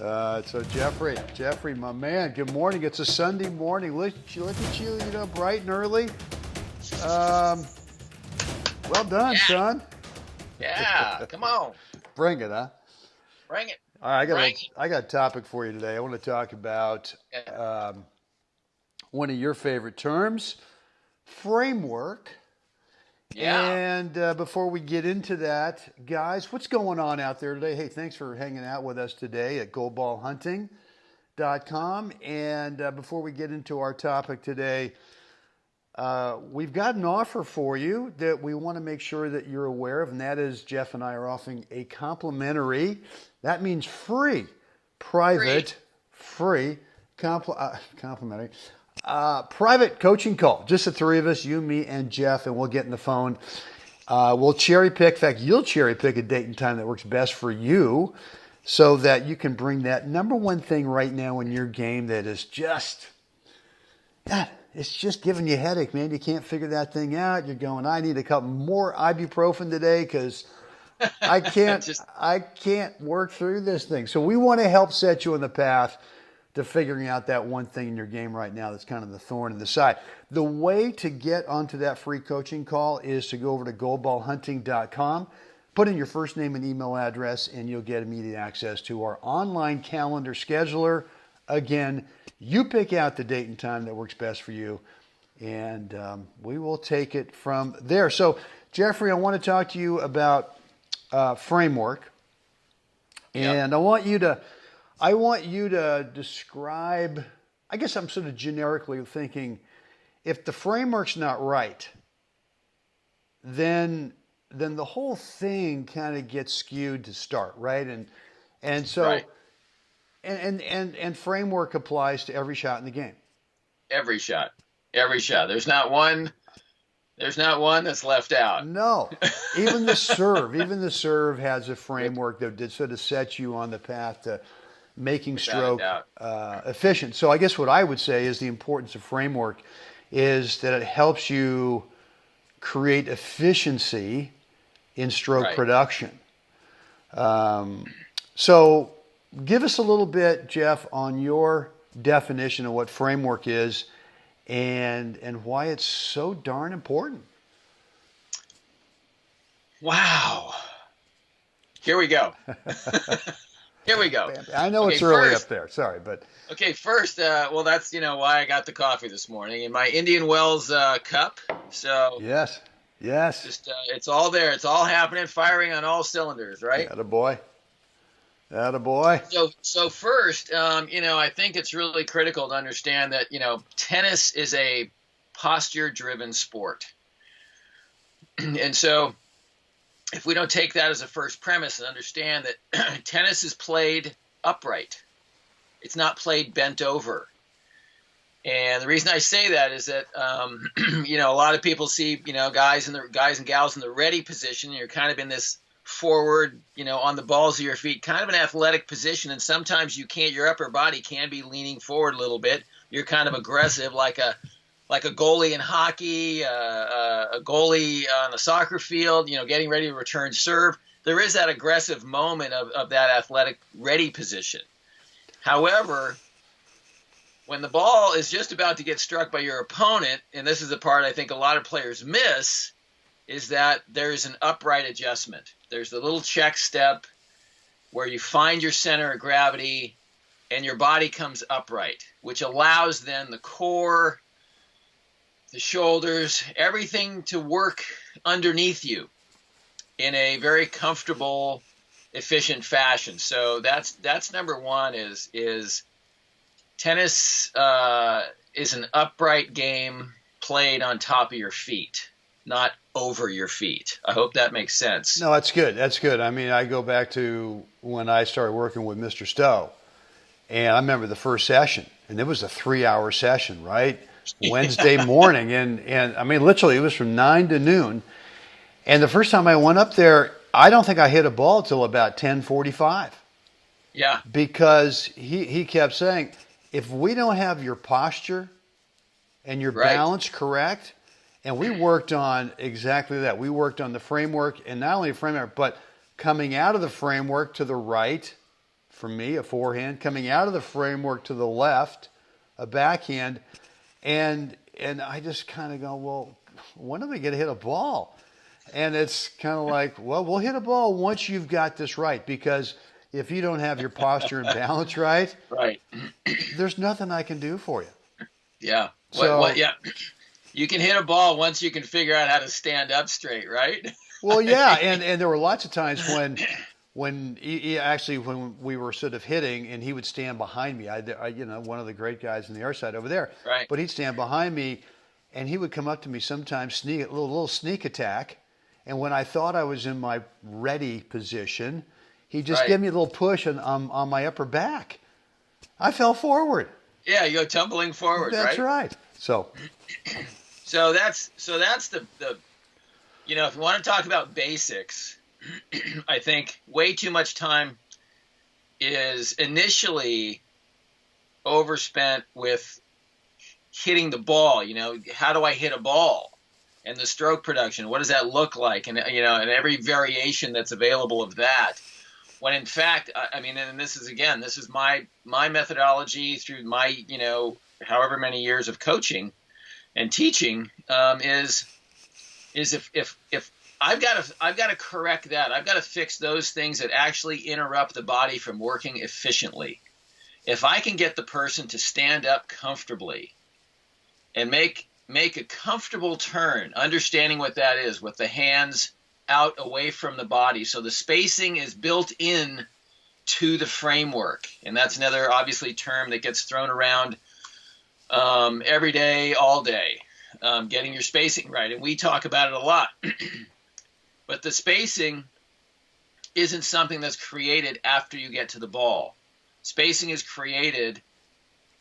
So Jeffrey, my man, good morning. It's a Sunday morning. Look at you, bright and early. Well done, Yeah, son. yeah. Come on, Bring it, huh? bring it, All right, bring I got a topic for you today. I want to talk about it. one of your favorite terms, framework. Yeah, And before we get into that, guys, what's going on out there today? Hey, thanks for hanging out with us today at goldballhunting.com. And before we get into our topic today, we've got an offer for you that we want to make sure that you're aware of, and that is Jeff and I are offering a complimentary, that means free, private, complimentary, private coaching call. Just the three of us, you, me, and Jeff, and we'll get in the phone. We'll cherry pick. In fact, you'll cherry pick a date and time that works best for you so that you can bring that number one thing right now in your game that is just, it's just giving you a headache, man. You can't figure that thing out. You're going, I need a couple more ibuprofen today because I can't, I can't work through this thing. So we want to help set you on the path to figuring out that one thing in your game right now that's kind of the thorn in the side. The way to get onto that free coaching call is to go over to goldballhunting.com, put in your first name and email address, and you'll get immediate access to our online calendar scheduler. Again, you pick out the date and time that works best for you, and we will take it from there. So, Jeffrey, I want to talk to you about framework, and I want you to describe, I guess I'm sort of generically thinking, if the framework's not right, then the whole thing kind of gets skewed to start, right? And so right. and framework applies to every shot in the game. Every shot. There's not one that's left out. No, even the serve has a framework that did sort of set you on the path to making stroke efficient. So I guess what I would say is the importance of framework is that it helps you create efficiency in stroke production. So give us a little bit, Jeff, on your definition of what framework is and why it's so darn important. Wow. Here we go. Here we go. I know it's early up there. Sorry, but okay. First, well, that's why I got the coffee this morning in my Indian Wells cup. So yes, just it's all there. It's all happening, firing on all cylinders, right? Attaboy. So first, I think it's really critical to understand that tennis is a posture-driven sport, and so if we don't take that as a first premise and understand that tennis is played upright, it's not played bent over. And the reason I say that is that, a lot of people see, guys and gals in the ready position. You're kind of in this forward, on the balls of your feet, kind of an athletic position. And sometimes your upper body can be leaning forward a little bit. You're kind of aggressive, like a goalie in hockey, a goalie on a soccer field, getting ready to return serve. There is that aggressive moment of that athletic ready position. However, when the ball is just about to get struck by your opponent, and this is the part I think a lot of players miss, is that there's an upright adjustment. There's the little check step where you find your center of gravity and your body comes upright, which allows then the core, the shoulders, everything to work underneath you in a very comfortable, efficient fashion. So that's number one is tennis is an upright game played on top of your feet, not over your feet. I hope that makes sense. No, that's good. I mean, I go back to when I started working with Mr. Stowe, and I remember the first session, and it was a 3-hour session, right? Wednesday morning, and I mean, literally, it was from 9 to noon. And the first time I went up there, I don't think I hit a ball till about 10:45. Yeah. Because he kept saying, if we don't have your posture and your balance correct, and we worked on exactly that. We worked on the framework, and not only the framework, but coming out of the framework to the right for me, a forehand coming out of the framework to the left, a backhand, and I just kind of go, well, when are we going to hit a ball? And it's kind of like, well, we'll hit a ball once you've got this right, because if you don't have your posture and balance right, there's nothing I can do for you. Yeah. So, yeah. You can hit a ball once you can figure out how to stand up straight, right? Well, yeah, and there were lots of times when we were sort of hitting, and he would stand behind me. One of the great guys in the air side over there. Right. But he'd stand behind me, and he would come up to me sometimes, a little sneak attack. And when I thought I was in my ready position, he'd just give me a little push on my upper back. I fell forward. Yeah, you go tumbling forward. That's right. So that's the if you want to talk about basics, I think way too much time is initially overspent with hitting the ball. How do I hit a ball? And the stroke production, what does that look like? And and every variation that's available of that. When in fact, and this is my methodology through my however many years of coaching and teaching, is if I've got to correct that, I've got to fix those things that actually interrupt the body from working efficiently. If I can get the person to stand up comfortably and make a comfortable turn, understanding what that is, with the hands out away from the body. So the spacing is built in to the framework. And that's another, obviously, term that gets thrown around every day, all day, getting your spacing right. And we talk about it a lot. But the spacing isn't something that's created after you get to the ball. Spacing is created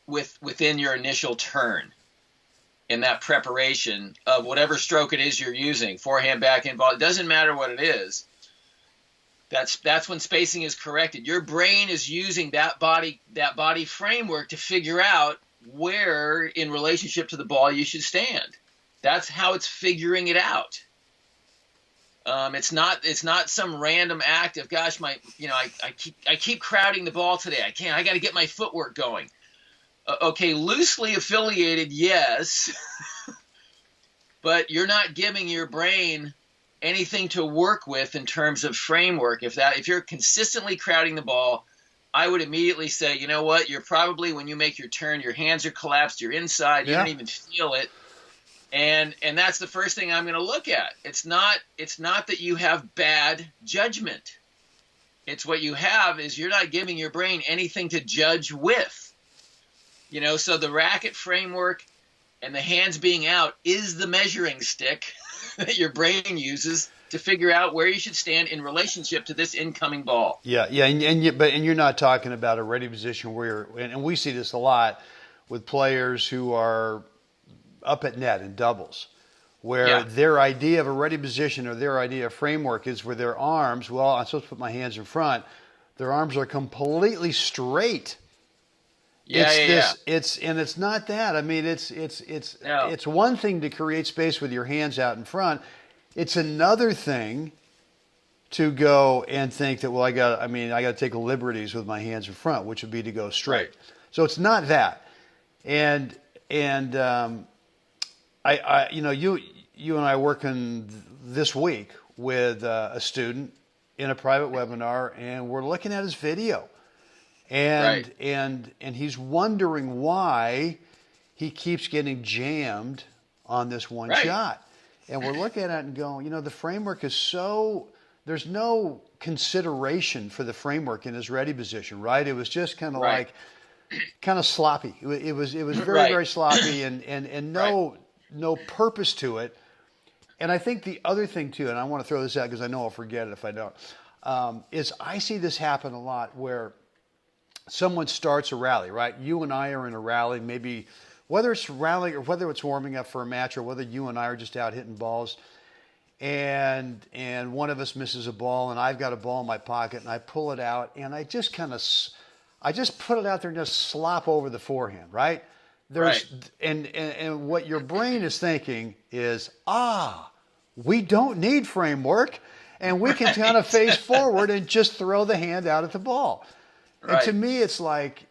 within your initial turn. In that preparation of whatever stroke it is you're using, forehand, backhand, ball, it doesn't matter what it is. That's when spacing is corrected. Your brain is using that body framework to figure out where, in relationship to the ball, you should stand. That's how it's figuring it out. It's not some random act of, gosh, I keep crowding the ball today. I got to get my footwork going. Okay, loosely affiliated, yes, but you're not giving your brain anything to work with in terms of framework. If you're consistently crowding the ball, I would immediately say, you know what? You're probably, when you make your turn, your hands are collapsed, you're inside, you don't even feel it, and that's the first thing I'm going to look at. It's not that you have bad judgment. It's what you have is you're not giving your brain anything to judge with. So the racket framework and the hands being out is the measuring stick that your brain uses to figure out where you should stand in relationship to this incoming ball. Yeah, and you're not talking about a ready position where and we see this a lot with players who are up at net in doubles, where their idea of a ready position or their idea of framework is where their arms, well, I'm supposed to put my hands in front, their arms are completely straight. It's not that. I mean, it's one thing to create space with your hands out in front. It's another thing to go and think that, well, I got to take liberties with my hands in front, which would be to go straight. Right. So it's not that. And you and I are working this week with a student in a private webinar, and we're looking at his video. And he's wondering why he keeps getting jammed on this one shot. And we're looking at it and going, the framework is there's no consideration for the framework in his ready position, right? It was just kind of sloppy. It was very, very sloppy and no purpose to it. And I think the other thing too, and I want to throw this out because I know I'll forget it if I don't, is I see this happen a lot where someone starts a rally, right? You and I are in a rally, maybe whether it's rallying or whether it's warming up for a match or whether you and I are just out hitting balls, and one of us misses a ball and I've got a ball in my pocket and I pull it out and I just put it out there and just slop over the forehand, right? And what your brain is thinking is, we don't need framework and we can kind of face forward and just throw the hand out at the ball. And to Right. me, it's like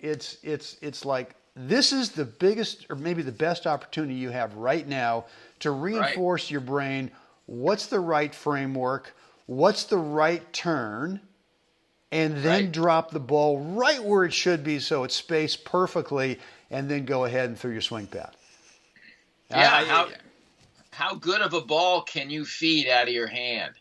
this is the biggest or maybe the best opportunity you have right now to Right. reinforce your brain. What's the right framework? What's the right turn? And then Right. drop the ball right where it should be so it's spaced perfectly, and then go ahead and through your swing path. Yeah. I, How good of a ball can you feed out of your hand?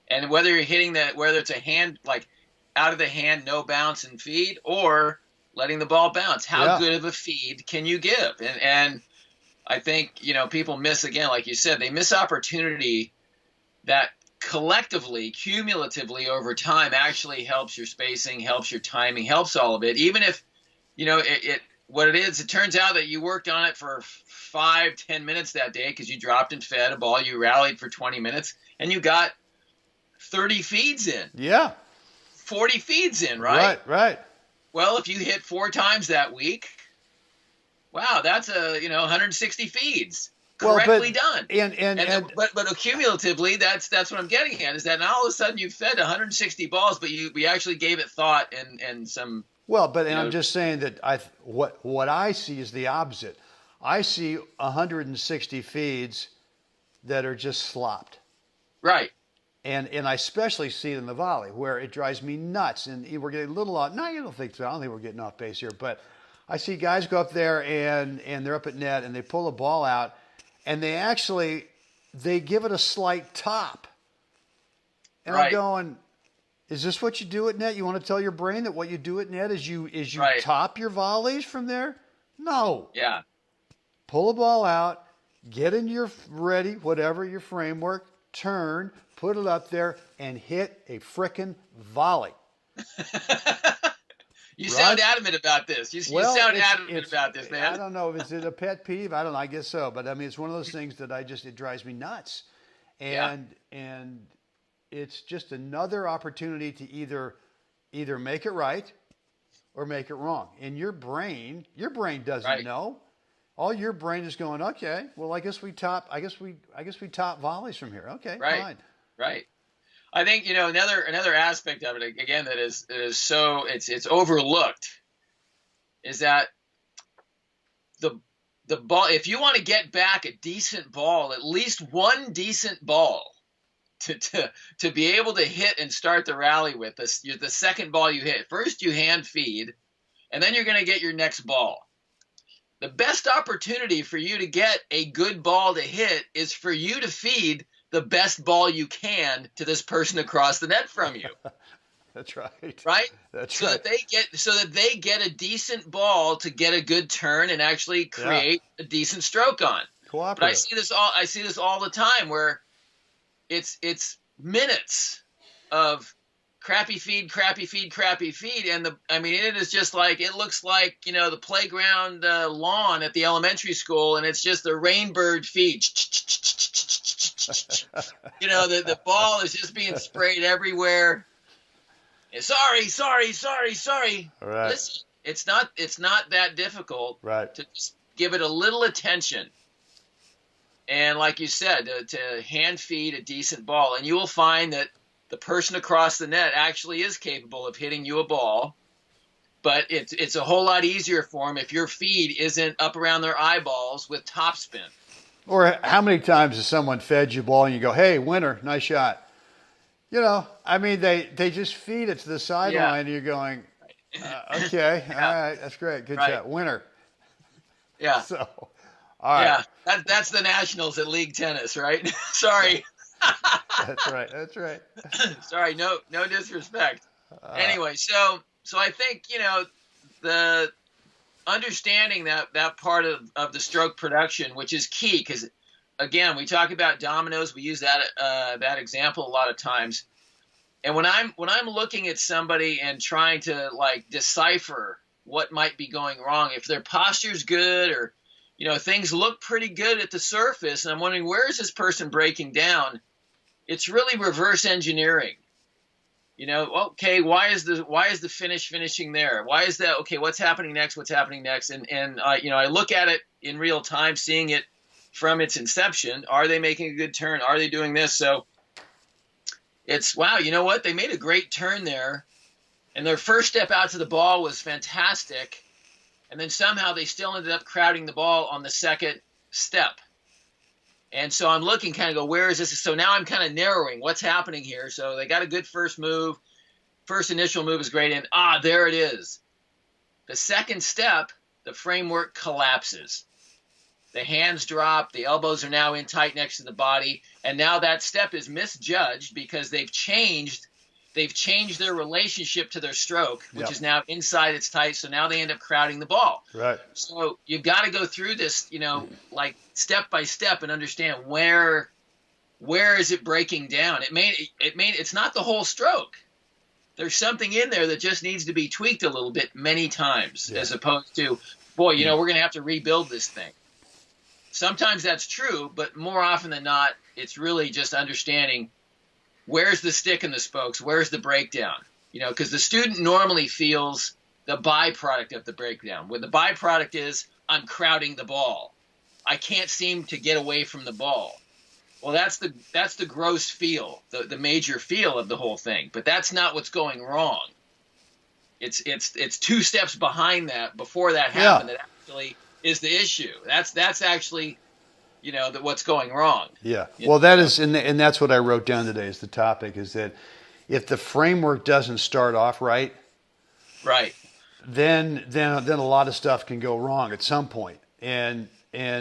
And whether you're hitting that, whether it's a hand like out of the hand, no bounce and feed, or letting the ball bounce, how yeah, good of a feed can you give? And I think people miss, again, like you said, they miss opportunity that collectively, cumulatively over time actually helps your spacing, helps your timing, helps all of it. Even if it what it is, it turns out that you worked on it for 5-10 minutes that day because you dropped and fed a ball, you rallied for 20 minutes, and you got 30 feeds in, yeah, 40 feeds in, right? right, right. Well, if you hit 4 times that week, wow, that's 160 feeds Well, correctly done. and But cumulatively, that's what I'm getting at, is that now all of a sudden you fed 160 balls, but we actually gave it thought and some. well, but and I'm just saying that what I see is the opposite. I see 160 feeds that are just slopped. Right. And I especially see it in the volley where it drives me nuts. And we're getting a little off. No, you don't think so. I don't think we're getting off base here. But I see guys go up there and they're up at net and they pull a ball out and they give it a slight top. And I'm Right. going, is this what you do at net? You want to tell your brain that what you do at net is you Right. top your volleys from there? No. Yeah. Pull a ball out, get in your ready, whatever your framework, turn, put it up there, and hit a frickin' volley. You Right? sound adamant about this. You sound adamant about this, man. I don't know. Is it a pet peeve? I don't know. I guess so. But I mean, it's one of those things that it drives me nuts. Yeah. And it's just another opportunity to either make it right or make it wrong. And your brain doesn't Right. know. All your brain is going, okay, well, I guess we top volleys from here. Okay, Right. fine. Right. I think another aspect of it, again, that is so it's overlooked, is that the ball, if you want to get back a decent ball, at least one decent ball to be able to hit and start the rally with, the second ball you hit, first you hand feed, and then you're going to get your next ball. The best opportunity for you to get a good ball to hit is for you to feed the best ball you can to this person across the net from you. That's right. Right? That's so right. that they get a decent ball to get a good turn and actually create a decent stroke on. But I see this all the time where it's minutes of crappy feed, and it is just like, it looks like the playground lawn at the elementary school, and it's just a rainbird feed. The ball is just being sprayed everywhere. Sorry. Right. Listen, it's not that difficult. Right. To just give it a little attention. And like you said, to hand feed a decent ball, and you will find that the person across the net actually is capable of hitting you a ball, but it's a whole lot easier for them if your feed isn't up around their eyeballs with topspin. Or how many times has someone fed you a ball and you go, hey, winner, nice shot? They just feed it to the sideline and you're going, okay, all right, that's great, good shot, winner. Yeah. So, all right. Yeah, that's the Nationals at league tennis, right? Sorry. That's right. Sorry, no disrespect. Anyway, so I think the understanding that part of the stroke production, which is key, because again, we talk about dominoes. We use that example a lot of times. And when I'm looking at somebody and trying to decipher what might be going wrong, if their posture's good or things look pretty good at the surface, and I'm wondering, where is this person breaking down? It's really reverse engineering. Okay, why is the finishing there? Why is that? Okay, what's happening next? And I look at it in real time, seeing it from its inception. Are they making a good turn? Are they doing this? So it's, wow, you know what? They made a great turn there. And their first step out to the ball was fantastic. And then somehow they still ended up crowding the ball on the second step. And so I'm looking, kind of go, where is this? So now I'm kind of narrowing what's happening here. So they got a good first move. First initial move is great. And there it is. The second step, the framework collapses. The hands drop. The elbows are now in tight next to the body. And now that step is misjudged because they've changed their relationship to their stroke, which is now inside it's tight. So now they end up crowding the ball. Right. So you've got to go through this, like step by step and understand where is it breaking down. It's not the whole stroke. There's something in there that just needs to be tweaked a little bit many times, as opposed to, boy, we're going to have to rebuild this thing. Sometimes that's true, but more often than not, it's really just understanding where's the stick in the spokes, where's the breakdown, because the student normally feels the byproduct of the breakdown. When the byproduct is, I'm crowding the ball. I can't seem to get away from the ball. Well, that's the gross feel, the major feel of the whole thing. But that's not what's going wrong. It's two steps behind that, before that happened, that actually is the issue. That's actually, what's going wrong. Yeah. Well, that is, and that's what I wrote down today as the topic, is that if the framework doesn't start off right, then a lot of stuff can go wrong at some point. And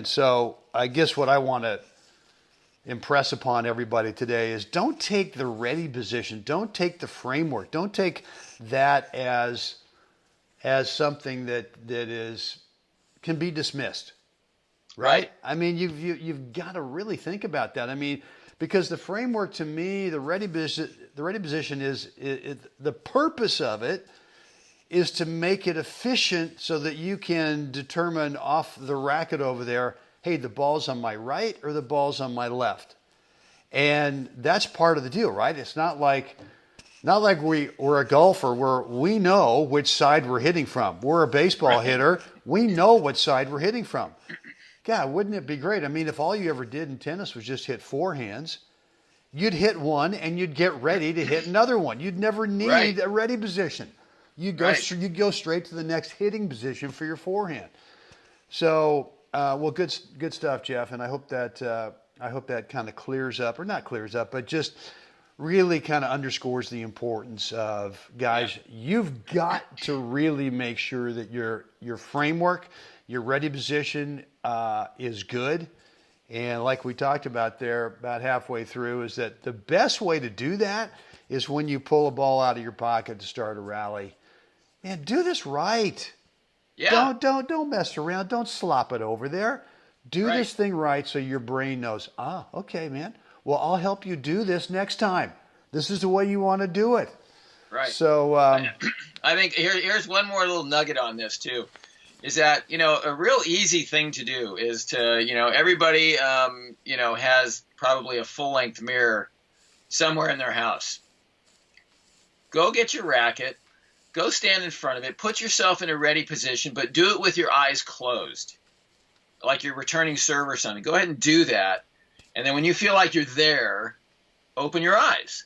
so I guess what I want to impress upon everybody today is, don't take the ready position, don't take the framework, don't take that as something that can be dismissed. Right? I mean, you've got to really think about that. I mean, because the framework, to me, the ready position is the purpose of it is to make it efficient so that you can determine off the racket over there, hey, the ball's on my right or the ball's on my left. And that's part of the deal, right? It's not like we're a golfer where we know which side we're hitting from. We're a baseball hitter. We know what side we're hitting from. God, wouldn't it be great? I mean, if all you ever did in tennis was just hit forehands, you'd hit one and you'd get ready to hit another one. You'd never need a ready position. You'd go straight to the next hitting position for your forehand. So, well, good stuff, Jeff. And I hope that kind of clears up, or not clears up, but just really kind of underscores the importance of, guys, you've got to really make sure that your framework, your ready position is good. And like we talked about there about halfway through, is that the best way to do that is when you pull a ball out of your pocket to start a rally. Man, do this right. Yeah. Don't mess around. Don't slop it over there. Do this thing right so your brain knows, okay, man. Well, I'll help you do this next time. This is the way you want to do it. Right. So I think here's one more little nugget on this too, is that, a real easy thing to do is to, everybody, has probably a full-length mirror somewhere in their house. Go get your racket. Go stand in front of it. Put yourself in a ready position, but do it with your eyes closed, like you're returning serve or something. Go ahead and do that. And then when you feel like you're there, open your eyes.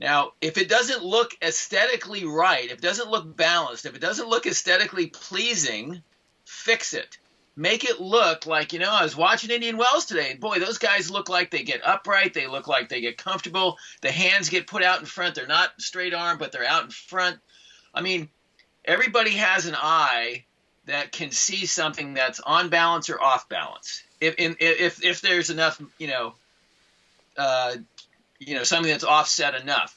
Now, if it doesn't look aesthetically right, if it doesn't look balanced, if it doesn't look aesthetically pleasing, fix it. Make it look like, I was watching Indian Wells today. And boy, those guys look like they get upright. They look like they get comfortable. The hands get put out in front. They're not straight arm, but they're out in front. I mean, everybody has an eye that can see something that's on balance or off balance. If there's enough, something that's offset enough.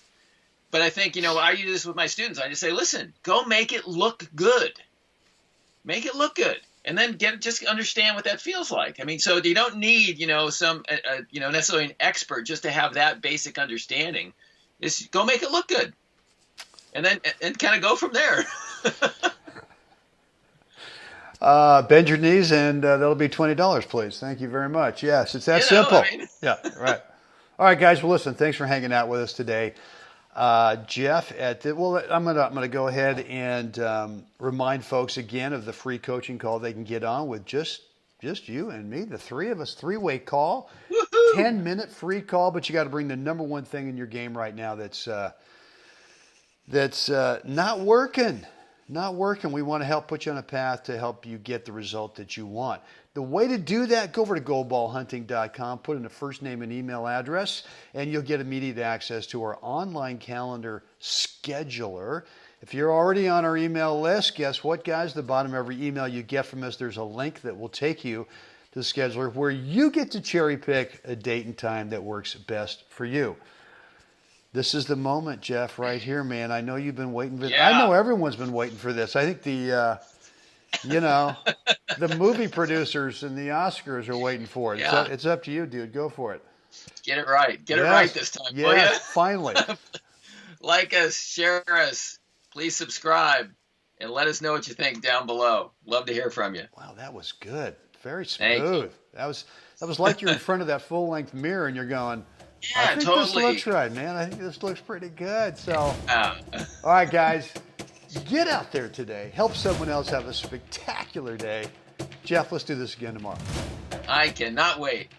But I think, I do this with my students. I just say, listen, go make it look good. Make it look good. And then just understand what that feels like. I mean, so you don't need, some, necessarily an expert just to have that basic understanding. Just go make it look good. And then kind of go from there. Bend your knees and that'll be $20, please. Thank you very much. Yes, it's that simple. Yeah, right. All right, guys. Well, listen, thanks for hanging out with us today. Jeff, I'm gonna go ahead and remind folks again of the free coaching call they can get on with just you and me, the three of us, 3-way call, 10-minute free call. But you got to bring the number one thing in your game right now that's that's not working. Not working. We want to help put you on a path to help you get the result that you want. The way to do that, go over to goalballhunting.com, put in a first name and email address, and you'll get immediate access to our online calendar scheduler. If you're already on our email list, guess what, guys? The bottom of every email you get from us, there's a link that will take you to the scheduler where you get to cherry pick a date and time that works best for you. This is the moment, Jeff, right here, man. I know you've been waiting for this. Yeah. I know everyone's been waiting for this. I think the movie producers and the Oscars are waiting for it. Yeah. It's up to you, dude. Go for it. Get it right. Get it Yes. right this time. will Yes, ya? finally. Like us, share us, please subscribe, and let us know what you think down below. Love to hear from you. Wow, that was good. Very Thank you. smooth. That was like you're in front of that full-length mirror and you're going, I Yeah, think totally. this looks right, man. I think this looks pretty good. So, Uh, all right, guys, get out there today. Help someone else have a spectacular day. Jeff, let's do this again tomorrow. I cannot wait.